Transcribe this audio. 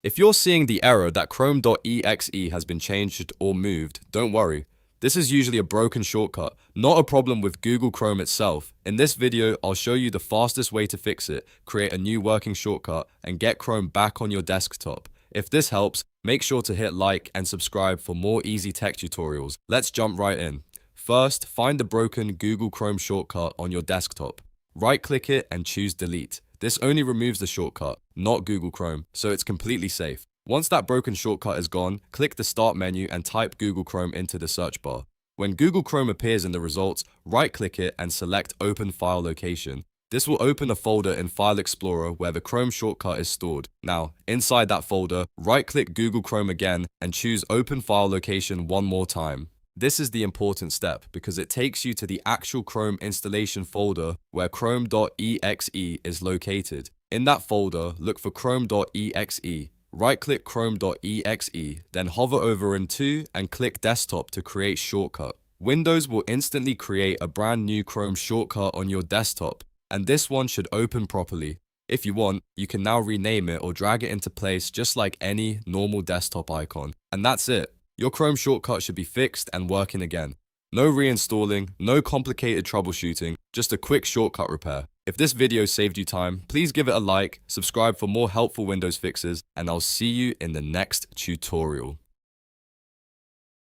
If you're seeing the error that Chrome.exe has been changed or moved, don't worry. This is usually a broken shortcut, not a problem with Google Chrome itself. In this video, I'll show you the fastest way to fix it, create a new working shortcut, and get Chrome back on your desktop. If this helps, make sure to hit like and subscribe for more easy tech tutorials. Let's jump right in. First, find the broken Google Chrome shortcut on your desktop. Right-click it and choose Delete. This only removes the shortcut, not Google Chrome, so it's completely safe. Once that broken shortcut is gone, click the Start menu and type Google Chrome into the search bar. When Google Chrome appears in the results, right-click it and select Open File Location. This will open a folder in File Explorer where the Chrome shortcut is stored. Now, inside that folder, right-click Google Chrome again and choose Open File Location one more time. This is the important step because it takes you to the actual Chrome installation folder where Chrome.exe is located. In that folder, look for Chrome.exe. Right-click Chrome.exe, then hover over into and click Desktop to create shortcut. Windows will instantly create a brand new Chrome shortcut on your desktop, and this one should open properly. If you want, you can now rename it or drag it into place just like any normal desktop icon. And that's it. Your Chrome shortcut should be fixed and working again. No reinstalling, no complicated troubleshooting, just a quick shortcut repair. If this video saved you time, please give it a like, subscribe for more helpful Windows fixes, and I'll see you in the next tutorial.